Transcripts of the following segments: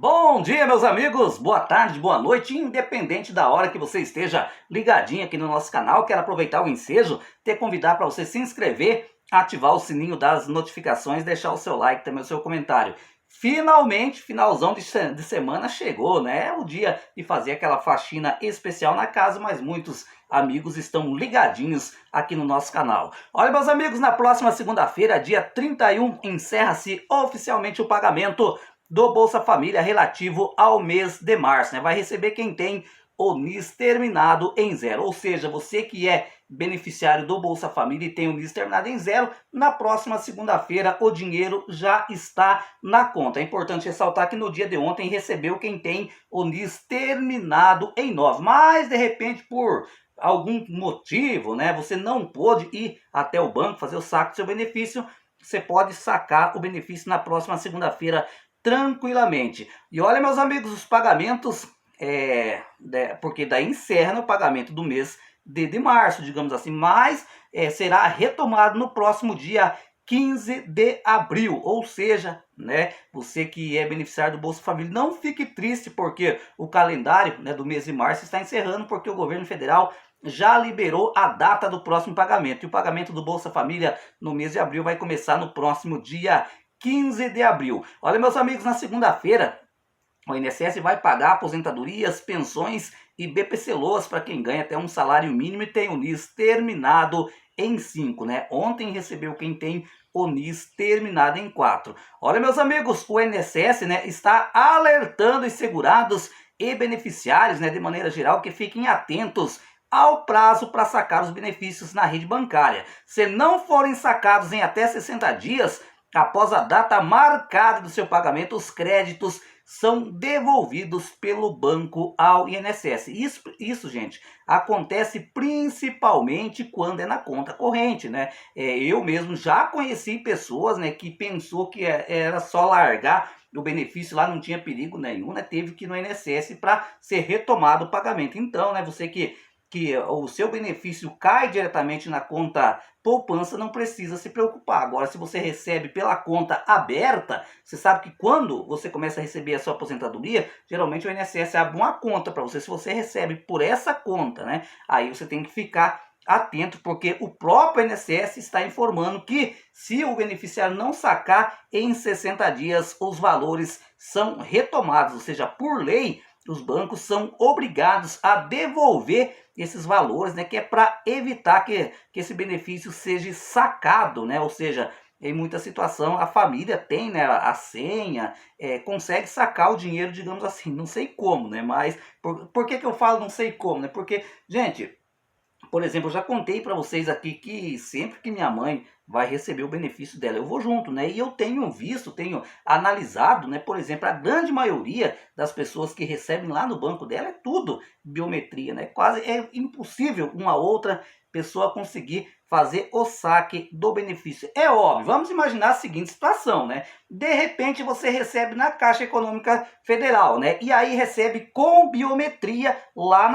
Bom dia, meus amigos, boa tarde, boa noite, independente da hora que você esteja ligadinho aqui no nosso canal. Quero aproveitar o ensejo, convidar para você se inscrever, ativar o sininho das notificações, deixar o seu like, também o seu comentário. Finalmente, finalzão de semana chegou, né? É o dia de fazer aquela faxina especial na casa, mas muitos amigos estão ligadinhos aqui no nosso canal. Olha, meus amigos, na próxima segunda-feira, dia 31, encerra-se oficialmente o pagamento do Bolsa Família relativo ao mês de março, né? Vai receber quem tem o NIS terminado em zero, ou seja, você que é beneficiário do Bolsa Família e tem o NIS terminado em zero, na próxima segunda-feira o dinheiro já está na conta. É importante ressaltar que no dia de ontem recebeu quem tem o NIS terminado em 9, mas de repente por algum motivo, né, você não pôde ir até o banco fazer o saque do seu benefício, você pode sacar o benefício na próxima segunda-feira tranquilamente. E olha, meus amigos, os pagamentos, porque daí encerra o pagamento do mês de março, digamos assim, mas será retomado no próximo dia 15 de abril, ou seja, né, você que é beneficiário do Bolsa Família, não fique triste porque o calendário, né, do mês de março está encerrando, porque o governo federal já liberou a data do próximo pagamento, e o pagamento do Bolsa Família no mês de abril vai começar no próximo dia 15 de abril. Olha, meus amigos, na segunda-feira o INSS vai pagar aposentadorias, pensões e BPC-Loas para quem ganha até um salário mínimo e tem o NIS terminado em 5, né? Ontem recebeu quem tem o NIS terminado em 4. Olha, meus amigos, o INSS, né, está alertando os segurados e beneficiários, né, de maneira geral, que fiquem atentos ao prazo para sacar os benefícios na rede bancária. Se não forem sacados em até 60 dias, após a data marcada do seu pagamento, os créditos são devolvidos pelo banco ao INSS. Isso, gente, acontece principalmente quando é na conta corrente, né? Eu mesmo já conheci pessoas, né, que pensou que era só largar o benefício lá, não tinha perigo nenhum, né? Teve que ir no INSS para ser retomado o pagamento. Então, né, você que o seu benefício cai diretamente na conta poupança, não precisa se preocupar. Agora, se você recebe pela conta aberta, você sabe que quando você começa a receber a sua aposentadoria, geralmente o INSS abre uma conta para você. Se você recebe por essa conta, né, aí você tem que ficar atento, porque o próprio INSS está informando que se o beneficiário não sacar em 60 dias, os valores são retomados, ou seja, por lei, os bancos são obrigados a devolver esses valores, né, que é para evitar que esse benefício seja sacado, né, ou seja, em muita situação a família tem, né, a senha, consegue sacar o dinheiro, digamos assim, não sei como, né, mas por que eu falo não sei como, né, porque, gente, por exemplo, eu já contei para vocês aqui que sempre que minha mãe vai receber o benefício dela, eu vou junto, né? E eu tenho visto, tenho analisado, né? Por exemplo, a grande maioria das pessoas que recebem lá no banco dela é tudo biometria, né? Quase é impossível uma outra pessoa conseguir fazer o saque do benefício. É óbvio, vamos imaginar a seguinte situação, né? De repente você recebe na Caixa Econômica Federal, né? E aí recebe com biometria lá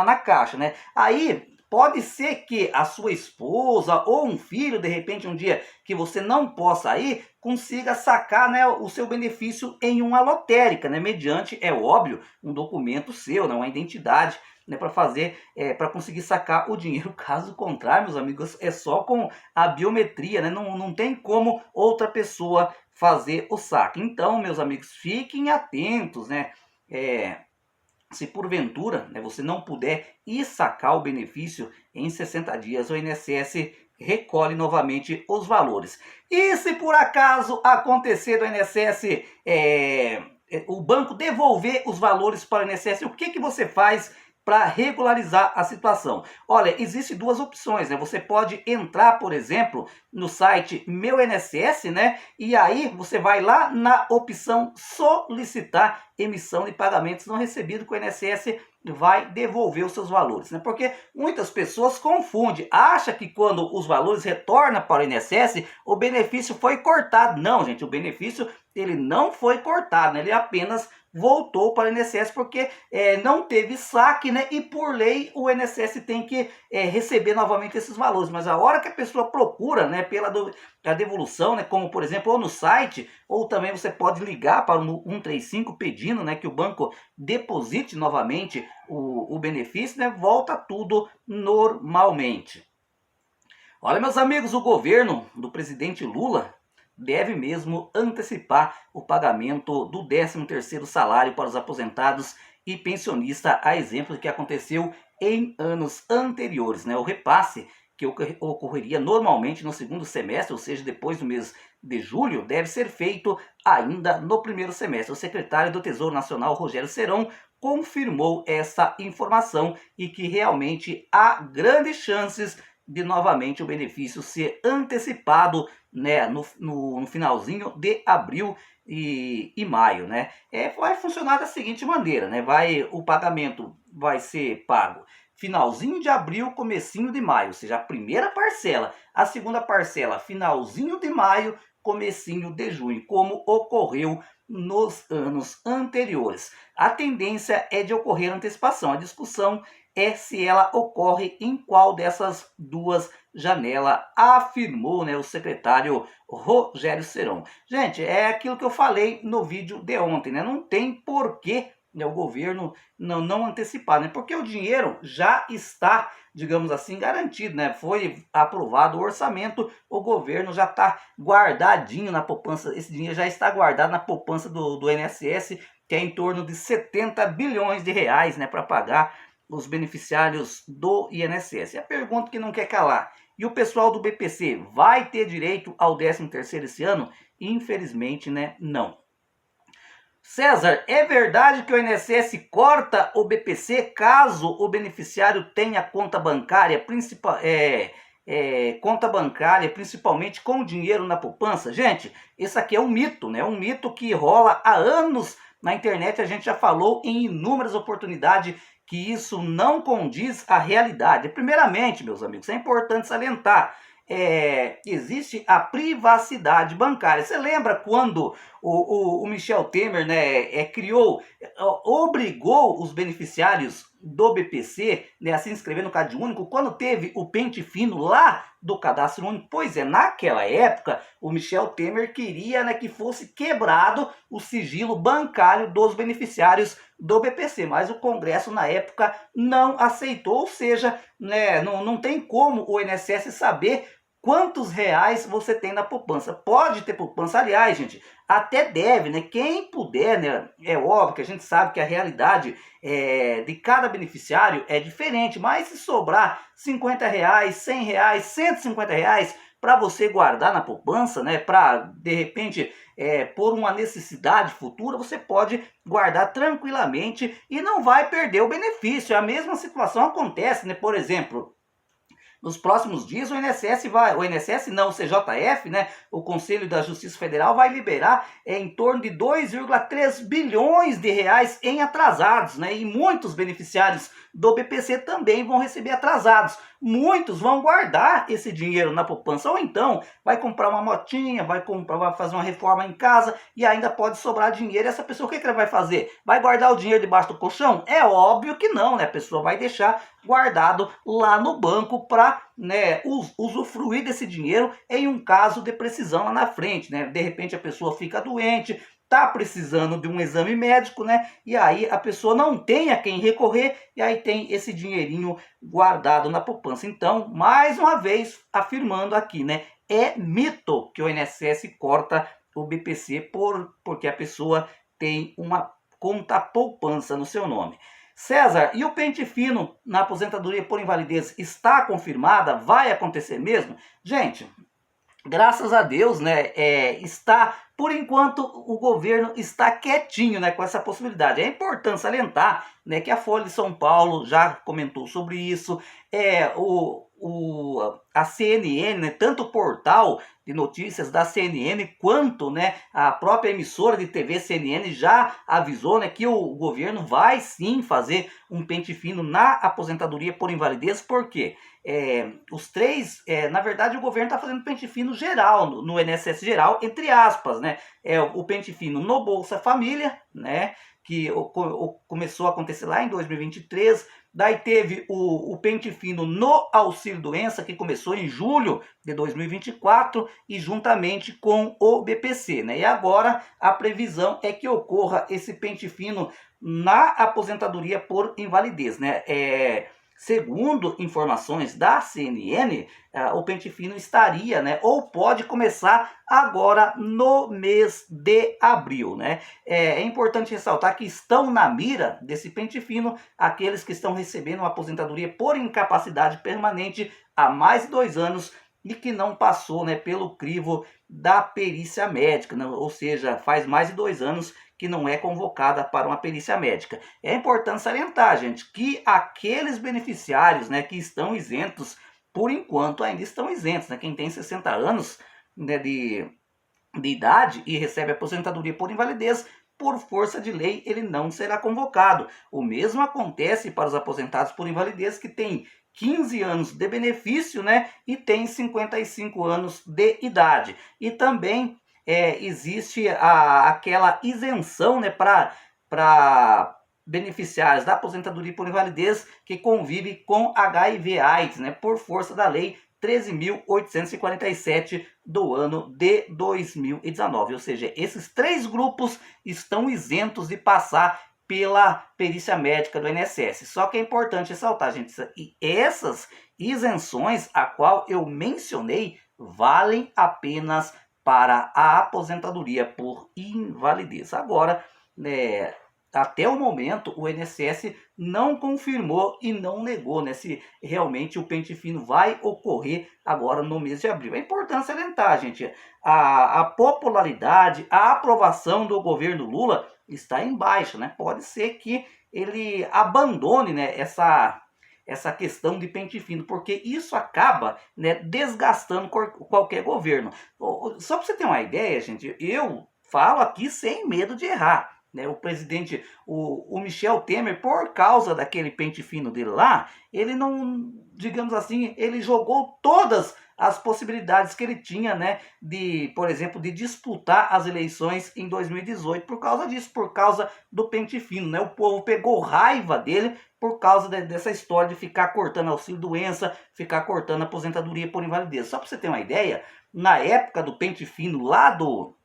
na Caixa, né? Aí pode ser que a sua esposa ou um filho, de repente, um dia que você não possa ir, consiga sacar, né, o seu benefício em uma lotérica, né, mediante, é óbvio, um documento seu, né, uma identidade, né, para fazer, para conseguir sacar o dinheiro. Caso contrário, meus amigos, é só com a biometria, né, não tem como outra pessoa fazer o saque. Então, meus amigos, fiquem atentos, né, se porventura, né, você não puder ir sacar o benefício em 60 dias, o INSS recolhe novamente os valores. E se por acaso acontecer do INSS, o banco devolver os valores para o INSS, o que você faz para regularizar a situação? Olha, existem duas opções, né? Você pode entrar, por exemplo, no site Meu INSS, né? E aí você vai lá na opção solicitar emissão de pagamentos não recebidos, que o INSS vai devolver os seus valores, né? Porque muitas pessoas confundem, acham que quando os valores retornam para o INSS, o benefício foi cortado. Não, gente, o benefício ele não foi cortado, né? Ele apenas voltou para o INSS porque não teve saque, né? E por lei o INSS tem que receber novamente esses valores. Mas a hora que a pessoa procura, né, a devolução, né, como por exemplo, ou no site, ou também você pode ligar para o 135 pedindo, né, que o banco deposite novamente o benefício, né, volta tudo normalmente. Olha, meus amigos, o governo do presidente Lula deve mesmo antecipar o pagamento do 13º salário para os aposentados e pensionistas, a exemplo do que aconteceu em anos anteriores, né? O repasse que ocorreria normalmente no segundo semestre, ou seja, depois do mês de julho, deve ser feito ainda no primeiro semestre. O secretário do Tesouro Nacional, Rogério Serão, confirmou essa informação e que realmente há grandes chances de novamente o benefício ser antecipado, né, no finalzinho de abril e maio, né? Vai funcionar da seguinte maneira, né? O pagamento vai ser pago finalzinho de abril, comecinho de maio, ou seja, a primeira parcela. A segunda parcela, finalzinho de maio, comecinho de junho, como ocorreu nos anos anteriores. A tendência é de ocorrer antecipação. A discussão é se ela ocorre em qual dessas duas janelas, afirmou, né, o secretário Rogério Serão. Gente, é aquilo que eu falei no vídeo de ontem, né? Não tem porquê, né, o governo não antecipar, né? Porque o dinheiro já está, digamos assim, garantido, né? Foi aprovado o orçamento, o governo já está guardadinho na poupança, esse dinheiro já está guardado na poupança do INSS, que é em torno de 70 bilhões de reais, né, para pagar os beneficiários do INSS. E a pergunta que não quer calar: e o pessoal do BPC vai ter direito ao 13º esse ano? Infelizmente, né, não. César, é verdade que o INSS corta o BPC caso o beneficiário tenha conta bancária, principalmente com dinheiro na poupança? Gente, isso aqui é um mito, né? Um mito que rola há anos na internet. A gente já falou em inúmeras oportunidades que isso não condiz à realidade. Primeiramente, meus amigos, é importante salientar, existe a privacidade bancária. Você lembra quando o Michel Temer, né, obrigou os beneficiários do BPC, né, a se inscrever no Cade Único, quando teve o pente fino lá do Cadastro Único? Pois é, naquela época, o Michel Temer queria, né, que fosse quebrado o sigilo bancário dos beneficiários do BPC, mas o Congresso, na época, não aceitou, ou seja, né, não tem como o INSS saber quantos reais você tem na poupança. Pode ter poupança, aliás, gente, até deve, né? Quem puder, né? É óbvio que a gente sabe que a realidade de cada beneficiário é diferente, mas se sobrar 50 reais, 100 reais, 150 reais para você guardar na poupança, né? Para, de repente, por uma necessidade futura, você pode guardar tranquilamente e não vai perder o benefício. A mesma situação acontece, né? Por exemplo, nos próximos dias o INSS não, o CJF, né, o Conselho da Justiça Federal vai liberar em torno de 2,3 bilhões de reais em atrasados, né, e muitos beneficiários do BPC também vão receber atrasados. Muitos vão guardar esse dinheiro na poupança, ou então vai comprar uma motinha, vai fazer uma reforma em casa e ainda pode sobrar dinheiro. Essa pessoa, o que ela vai fazer? Vai guardar o dinheiro debaixo do colchão? É óbvio que não, né? A pessoa vai deixar guardado lá no banco para, né, usufruir desse dinheiro em um caso de precisão lá na frente, né? De repente a pessoa fica doente, tá precisando de um exame médico, né? E aí a pessoa não tem a quem recorrer e aí tem esse dinheirinho guardado na poupança. Então, mais uma vez afirmando aqui, né? É mito que o INSS corta o BPC porque a pessoa tem uma conta poupança no seu nome. César, e o pente fino na aposentadoria por invalidez está confirmada? Vai acontecer mesmo? Gente, graças a Deus, né, por enquanto o governo está quietinho, né, com essa possibilidade. É importante salientar, né, que a Folha de São Paulo já comentou sobre isso, a CNN, né, tanto o portal de notícias da CNN quanto, né, a própria emissora de TV CNN já avisou, né, que o governo vai sim fazer um pente fino na aposentadoria por invalidez. Por quê? Na verdade o governo está fazendo pente fino geral, no INSS geral, entre aspas, né? O pente fino no Bolsa Família, né? que começou a acontecer lá em 2023. Daí teve o pente fino no auxílio-doença, que começou em julho de 2024 e juntamente com o BPC, né? E agora a previsão é que ocorra esse pente fino na aposentadoria por invalidez, né? Segundo informações da CNN, o pente fino estaria, né, ou pode começar agora no mês de abril, né? É importante ressaltar que estão na mira desse pente fino aqueles que estão recebendo uma aposentadoria por incapacidade permanente há mais de 2 anos e que não passou, né, pelo crivo da perícia médica, né? Ou seja, faz mais de 2 anos que não é convocada para uma perícia médica. É importante salientar, gente, que aqueles beneficiários, né, que estão isentos, por enquanto ainda estão isentos, né? Quem tem 60 anos, né, de idade e recebe aposentadoria por invalidez, por força de lei, ele não será convocado. O mesmo acontece para os aposentados por invalidez que têm 15 anos de benefício, né, e tem 55 anos de idade. E também existe aquela isenção, né, para beneficiários da aposentadoria por invalidez que convive com HIV/AIDS, né, por força da lei 13.847 do ano de 2019. Ou seja, esses 3 grupos estão isentos de passar pela perícia médica do INSS. Só que é importante ressaltar, gente, essas isenções a qual eu mencionei valem apenas para a aposentadoria por invalidez. Agora, né, até o momento, o INSS não confirmou e não negou, né, se realmente o pente fino vai ocorrer agora no mês de abril. É importante salientar, gente, a popularidade, a aprovação do governo Lula está em baixa, né? Pode ser que ele abandone, né, essa questão de pente fino, porque isso acaba, né, desgastando qualquer governo. Só para você ter uma ideia, gente, eu falo aqui sem medo de errar. Né, o presidente, o Michel Temer, por causa daquele pente fino dele lá, ele não, digamos assim, ele jogou todas as possibilidades que ele tinha, né, de, por exemplo, de disputar as eleições em 2018 por causa disso, por causa do pente fino, né? O povo pegou raiva dele por causa dessa história de ficar cortando auxílio-doença, ficar cortando aposentadoria por invalidez. Só para você ter uma ideia, na época do pente fino lá do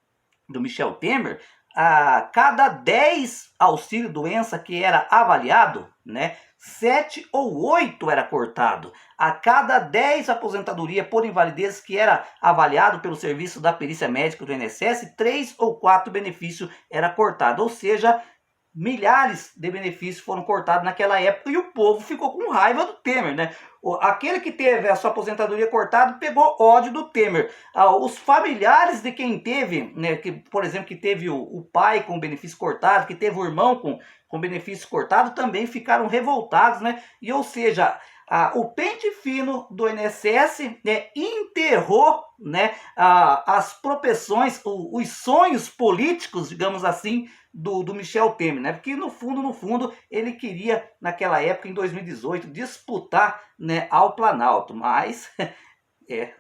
Michel Temer, a cada 10 auxílio-doença que era avaliado, né, 7 ou 8 era cortado. A cada 10 aposentadoria por invalidez que era avaliado pelo serviço da perícia médica do INSS, 3 ou 4 benefícios era cortado. Ou seja, milhares de benefícios foram cortados naquela época e o povo ficou com raiva do Temer, né? Aquele que teve a sua aposentadoria cortada pegou ódio do Temer. Os familiares de quem teve, né, que, por exemplo, que teve o pai com benefício cortado, que teve o irmão com benefício cortado, também ficaram revoltados, né? E, ou seja, o pente fino do INSS, né, enterrou, né, as propensões, os sonhos políticos, digamos assim, do Michel Temer, né? Porque no fundo, ele queria, naquela época, em 2018, disputar, né, ao Planalto, mas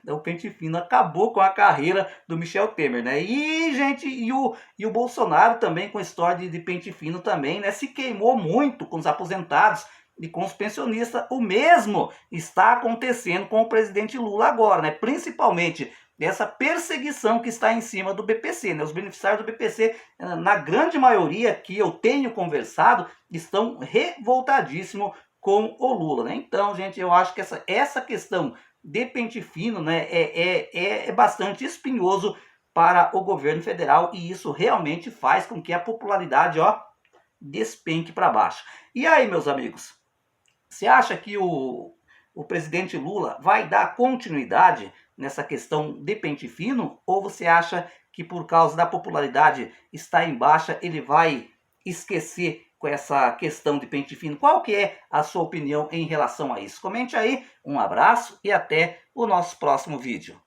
o pente fino acabou com a carreira do Michel Temer, né? E, gente, e o Bolsonaro também, com a história de pente fino também, né, se queimou muito com os aposentados e com os pensionistas. O mesmo está acontecendo com o presidente Lula agora, né? Principalmente dessa perseguição que está em cima do BPC, né? Os beneficiários do BPC, na grande maioria que eu tenho conversado, estão revoltadíssimos com o Lula, né? Então, gente, eu acho que essa questão de pente fino, né, é bastante espinhoso para o governo federal e isso realmente faz com que a popularidade, ó, despenque para baixo. E aí, meus amigos, você acha que o presidente Lula vai dar continuidade nessa questão de pente fino? Ou você acha que por causa da popularidade estar em baixa, ele vai esquecer com essa questão de pente fino? Qual que é a sua opinião em relação a isso? Comente aí, um abraço e até o nosso próximo vídeo.